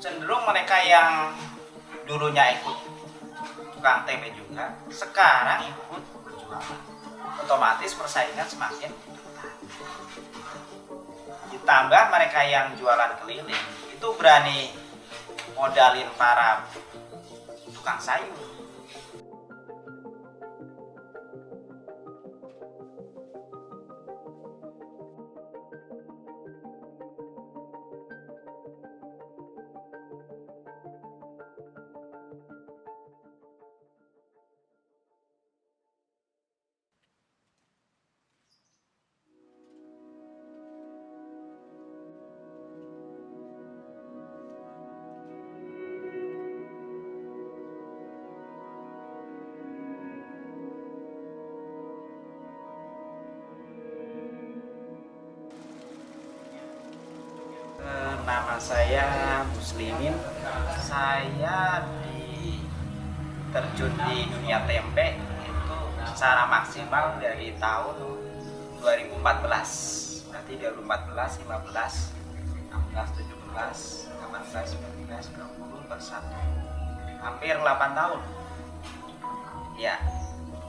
cenderung mereka yang dulunya ikut tukang tempe juga sekarang ikut berjualan. Otomatis persaingan semakin ketat. Ditambah mereka yang jualan keliling itu berani modalin para tukang sayur. Nama saya Muslimin. Saya terjun di dunia tempe itu secara maksimal dari tahun 2014. Berarti 2014, 15, 16, 17, 18, 19, 20, 21. Hampir 8 tahun. Ya,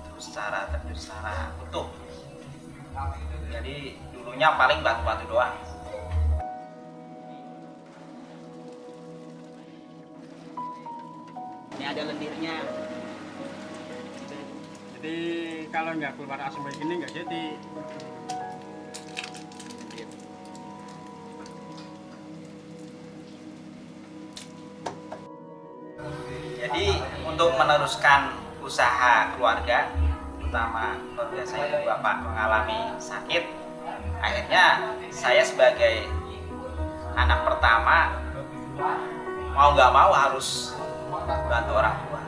itu secara terjun secara utuh. Jadi dulunya paling batu-batu doang. Ini ada lendirnya. Jadi kalau nggak keluar asam kayak gini nggak jadi. Jadi untuk meneruskan usaha keluarga, terutama keluarga saya dan bapak mengalami sakit, akhirnya saya sebagai anak pertama mau nggak mau harus bantu orang tua.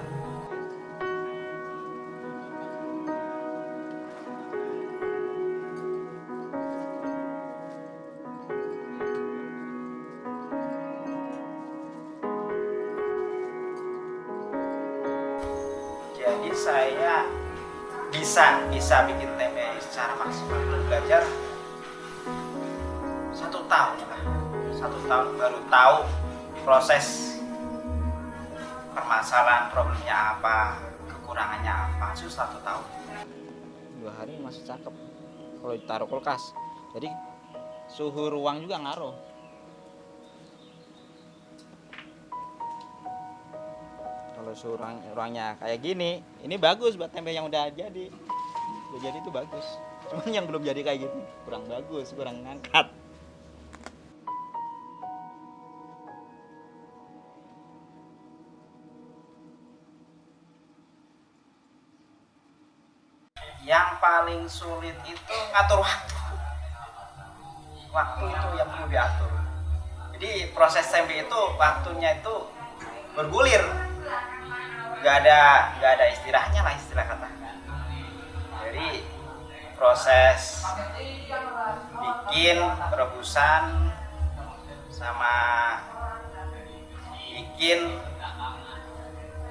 Jadi saya bisa bikin tempe secara maksimal belajar 1 tahun lah. 1 tahun baru tahu proses permasalahan, problemnya apa, kekurangannya apa. Itu 1 tahun. 2 hari masih cakep kalau ditaruh kulkas. Jadi suhu ruang juga ngaruh. Kalau suhu ruangnya kayak gini, ini bagus buat tempe yang udah jadi. Udah jadi itu bagus. Cuman yang belum jadi kayak gini kurang bagus, kurang ngangkat. Yang paling sulit itu ngatur waktu. Waktu itu yang perlu diatur. Jadi proses tempe itu waktunya itu bergulir. Gak ada istilahnya lah, istilah kata. Jadi proses bikin, perebusan, sama bikin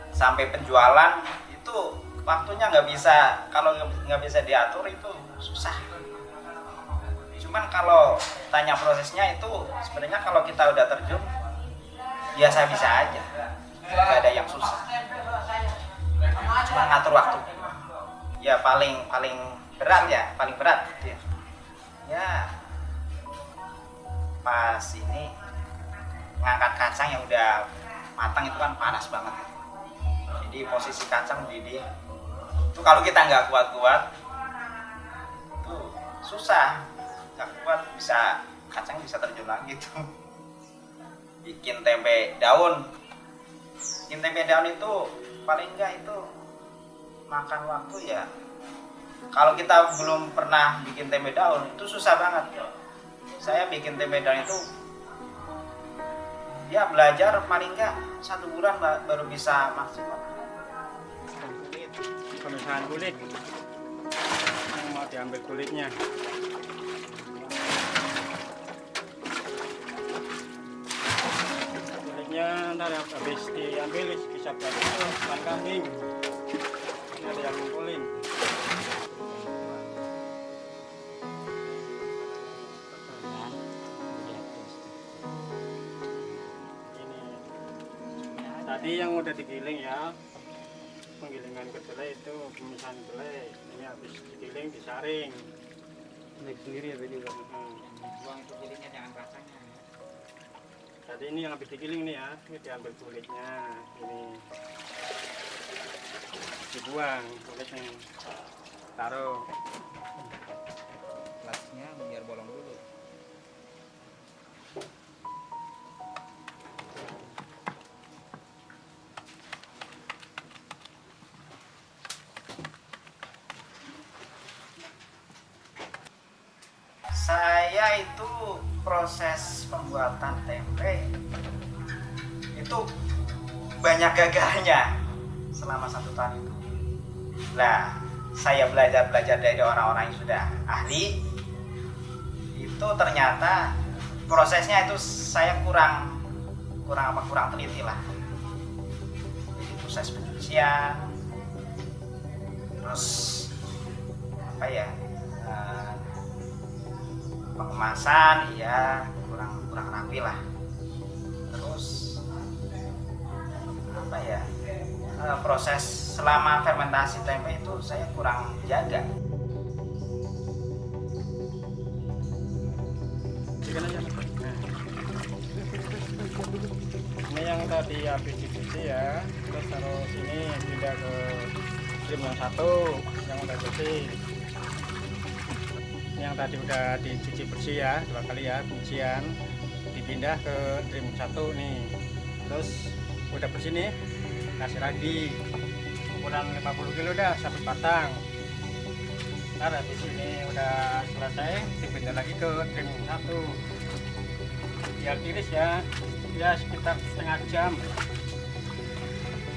sampai penjualan itu waktunya nggak bisa, kalau nggak bisa diatur itu susah. Cuman kalau tanya prosesnya itu sebenarnya kalau kita udah terjun biasa-biasa aja, nggak ada yang susah. Cuma ngatur waktu. Ya paling berat gitu ya. Ya pas ini ngangkat kacang yang udah matang itu kan panas banget. Jadi posisi kacang mendidih. Itu kalau kita nggak kuat-kuat itu susah, nggak kuat kacang bisa terjun lagi tuh. Bikin tempe daun itu paling enggak itu makan waktu ya, kalau kita belum pernah bikin tempe daun itu susah banget. Saya bikin tempe daun itu ya belajar paling enggak 1 bulan baru bisa maksimal. Pemisahan kulit, mau diambil kulitnya. Kulitnya ntar habis diambil bisa buat itu ikan kambing. Ini ada yang ngumpulin. Ini Tadi yang udah digiling ya, penggilingan kedelai itu pemisahan kedelai. Ini habis digiling disaring. Naik sendiri ya juga. Buang itu gilingnya, jangan rasanya. Tadi ini yang habis digiling nih ya, ini diambil kulitnya, ini dibuang kulitnya, taruh. Kelasnya biar bolong dulu. Saya itu proses pembuatan tempe itu banyak gagalnya selama 1 tahun itu. Nah, saya belajar dari orang-orang yang sudah ahli. Itu ternyata prosesnya itu saya kurang teliti lah. Jadi proses pencucian, terus apa ya? Pengemasan ya kurang rapi lah. Terus apa ya, proses selama fermentasi tempe itu saya kurang jaga. Chicken aja. Nah. Ini yang tadi habis dicuci ya, terus taruh sini pindah ke trim yang satu yang udah bersih. Yang tadi udah dicuci bersih ya, 2 kali ya cucian, dipindah ke trim 1 nih. Terus udah bersih nih, kasih lagi ukuran 50 kilo dah 1 batang. Ntar habis ini udah selesai, dipindah lagi ke trim 1 biar tiris ya, sekitar setengah jam.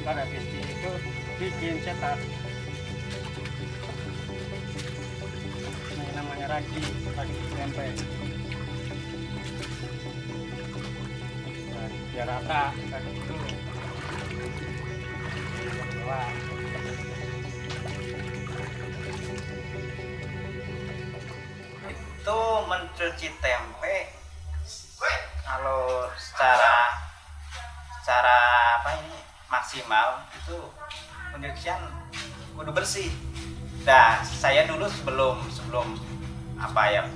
Ntar habis itu bikin cetak. Ini namanya ragi tempe. Nah, biar rata kayak gitu. Wah. Itu mencuci tempe kalau secara apa ini maksimal itu pencucian kudu bersih. Nah, saya dulu sebelum apa ya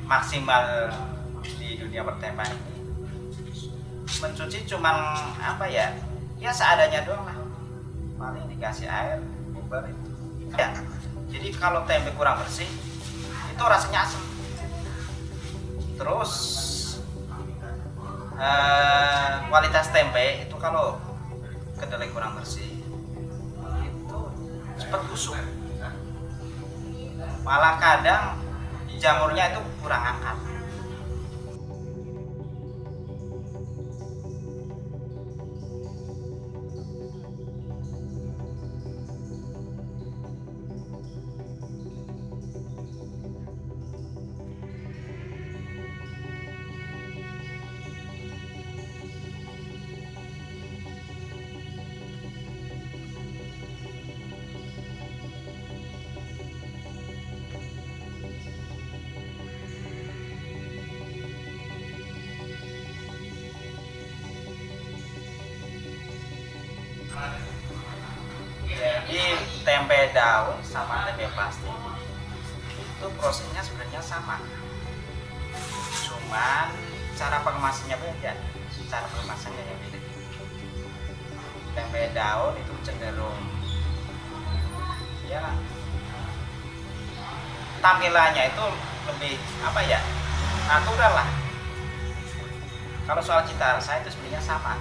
maksimal di dunia pertempaan ini mencuci cuman apa ya seadanya doang lah, paling dikasih air bubar itu ya. Jadi kalau tempe kurang bersih itu rasanya asam. Terus kualitas tempe itu kalau kedelai kurang bersih itu cepat busuk, malah kadang jamurnya itu kurang angkat. Jadi tempe daun sama tempe plastik itu prosesnya sebenarnya sama, cuman cara pengemasannya beda. Cara pengemasannya yang beda. Tempe daun itu cenderung ya tampilannya itu lebih apa ya natural lah. Kalau soal cita rasa itu sebenarnya sama,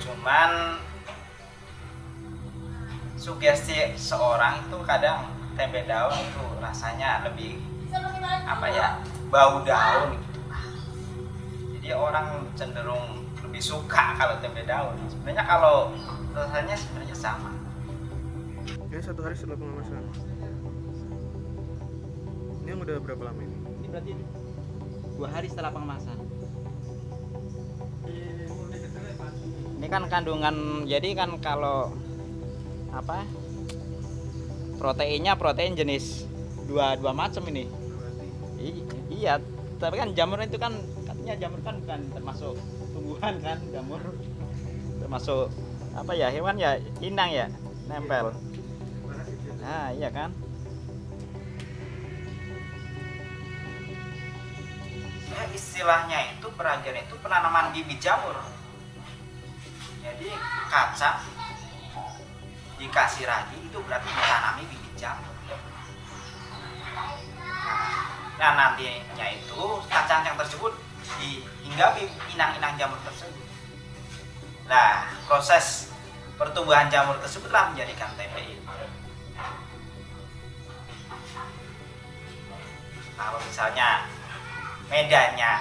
cuman sugesti seorang itu kadang tempe daun itu rasanya lebih apa ya bau daun gitu. Jadi orang cenderung lebih suka kalau tempe daun. Sebenarnya kalau rasanya sebenarnya sama. Ini 1 hari setelah pengemasan. Ini yang udah berapa lama ini? Ini berarti 2 hari setelah pengemasan. Ini kan kandungan, jadi kan kalau apa proteinnya protein jenis dua macam ini. Iya, tapi kan jamur itu kan katanya jamur kan bukan termasuk tumbuhan kan, jamur termasuk apa ya, hewan ya, inang ya, nempel. Nah iya kan. Ya, istilahnya itu peragian itu penanaman bibit jamur. Jadi kacang dikasih ragi itu berarti menanami bibit jamur. Nah nantinya itu kacang yang tersebut dihinggapi inang-inang jamur tersebut. Nah proses pertumbuhan jamur tersebutlah menjadikan tempe itu. Kalau misalnya medanya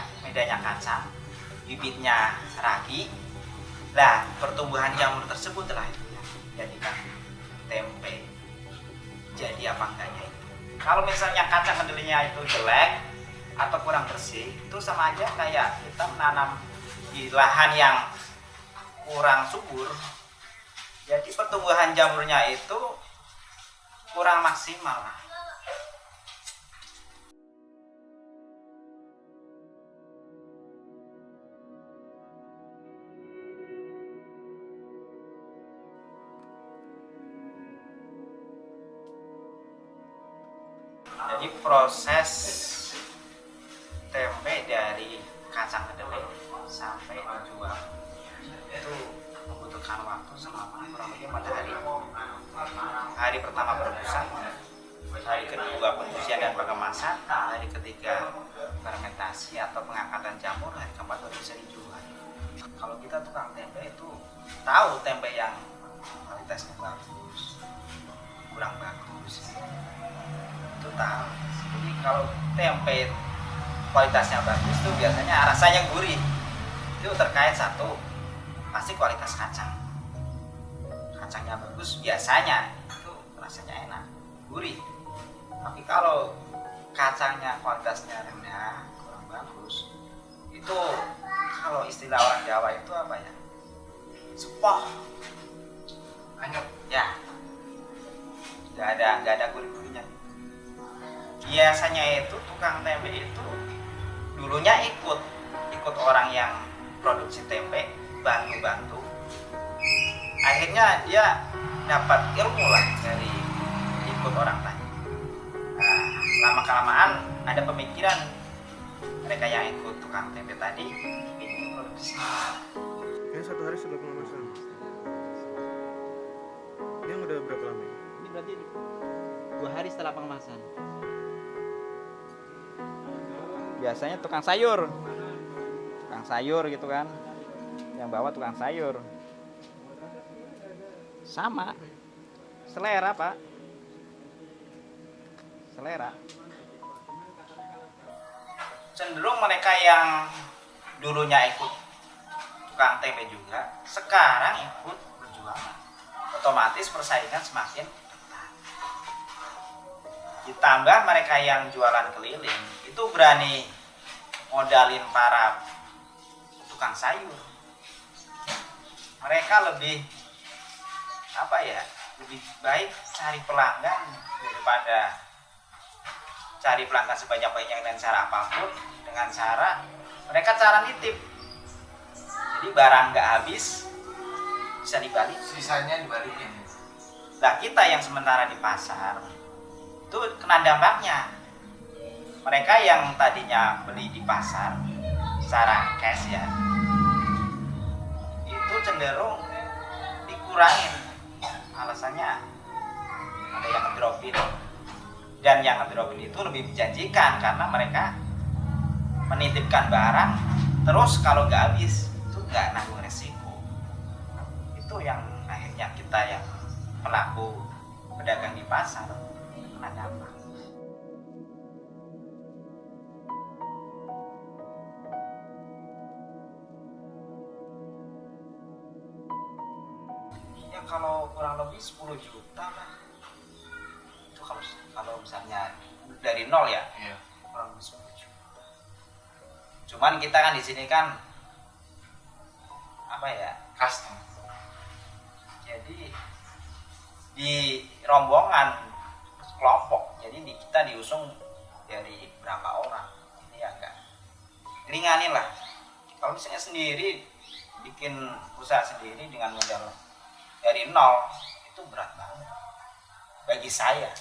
kacang, bibitnya ragi, nah pertumbuhan jamur tersebut telah itu jadikan tempe. Jadi apa enggaknya itu. Kalau misalnya kacang kedelainya itu jelek atau kurang bersih, itu sama aja kayak kita menanam di lahan yang kurang subur. Jadi pertumbuhan jamurnya itu kurang maksimal lah. Jadi proses tempe dari kacang kedelai sampai dijual itu membutuhkan waktu selama kurang lebih 4 hari. Hari pertama perebusan, hari kedua pencucian dan pengemasan, hari ketiga fermentasi atau pengangkatan jamur, hari keempat baru bisa dijual. Kalau kita tukang tempe itu tahu tempe yang kualitasnya bagus, kurang bagus, itu tahu. Jadi kalau tempe kualitasnya bagus tuh biasanya rasanya gurih. Itu terkait satu, pasti kualitas kacang. Kacangnya bagus biasanya itu rasanya enak, gurih. Tapi kalau kacangnya kualitasnya rendah, kurang bagus, itu kalau istilah orang Jawa itu apa ya? Sepoh, anyep, ya. Nggak ada gurih-gurihnya. Biasanya itu tukang tempe itu dulunya ikut orang yang produksi tempe, bantu. Akhirnya dia dapat ilmu lah dari ikut orang tadi. Nah, lama kelamaan ada pemikiran mereka yang ikut tukang tempe tadi ingin produksi. Ini 1 hari setelah pengemasan. Ini yang udah berapa lama? Ini berarti 2 hari setelah pengemasan. Biasanya tukang sayur gitu kan, yang bawa tukang sayur. Sama selera pak, selera. Cenderung mereka yang dulunya ikut tukang tempe juga sekarang ikut berjualan, otomatis persaingan semakin ketat. Ditambah mereka yang jualan keliling itu berani modalin para tukang sayur. Mereka lebih lebih baik cari pelanggan daripada cari pelanggan sebanyak-banyaknya dengan cara apapun, dengan cara mereka cara nitip. Jadi barang nggak habis bisa dibalik, sisanya dibalikin. Nah kita yang sementara di pasar itu kena dampaknya. Mereka yang tadinya beli di pasar secara cash ya, itu cenderung dikurangin. Alasannya ada yang ngedropin, dan yang ngedropin itu lebih menjanjikan karena mereka menitipkan barang terus kalau nggak habis itu nggak nanggung resiko. Itu yang akhirnya kita yang pelaku pedagang di pasar kena dampak. Ya kalau kurang lebih 10 juta lah. Itu kalau misalnya dari nol ya, Iya. kurang lebih 10 juta. Cuman kita kan di sini kan apa ya? Custom. Jadi di rombongan kelompok, jadi kita diusung dari berapa orang, ini agak ringanin lah. Kalau misalnya sendiri bikin usaha sendiri dengan modal dari nol itu berat banget bagi saya.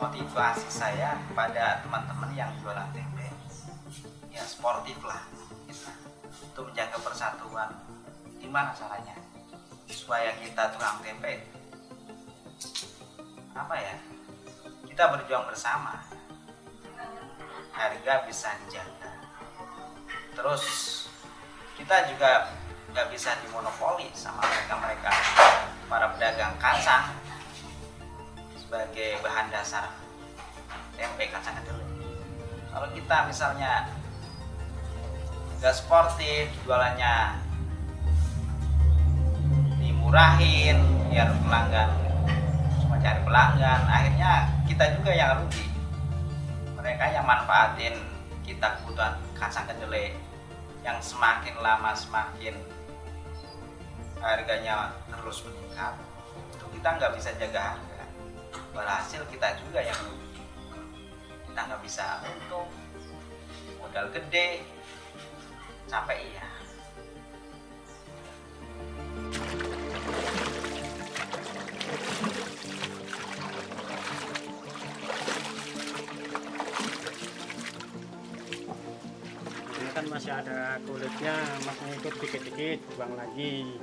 Motivasi saya kepada teman-teman yang jualan tempe, ya sportif lah kita, untuk menjaga persatuan. Gimana caranya supaya kita tukang tempe apa ya, kita berjuang bersama, harga bisa dijaga, terus kita juga nggak bisa dimonopoli sama mereka para pedagang kacang sebagai bahan dasar tempe kacang kedelai. Kalau kita misalnya nggak sportif, jualannya dimurahin biar pelanggan cuma cari pelanggan, akhirnya kita juga yang rugi. Mereka yang manfaatin kita kebutuhan kacang kedelai yang semakin lama semakin harganya terus meningkat, itu kita nggak bisa jaga harga. Berhasil kita juga yang rugi, kita nggak bisa untung, modal gede, capek iya. Ini kan masih ada kulitnya, masih ikut dikit-dikit, buang lagi.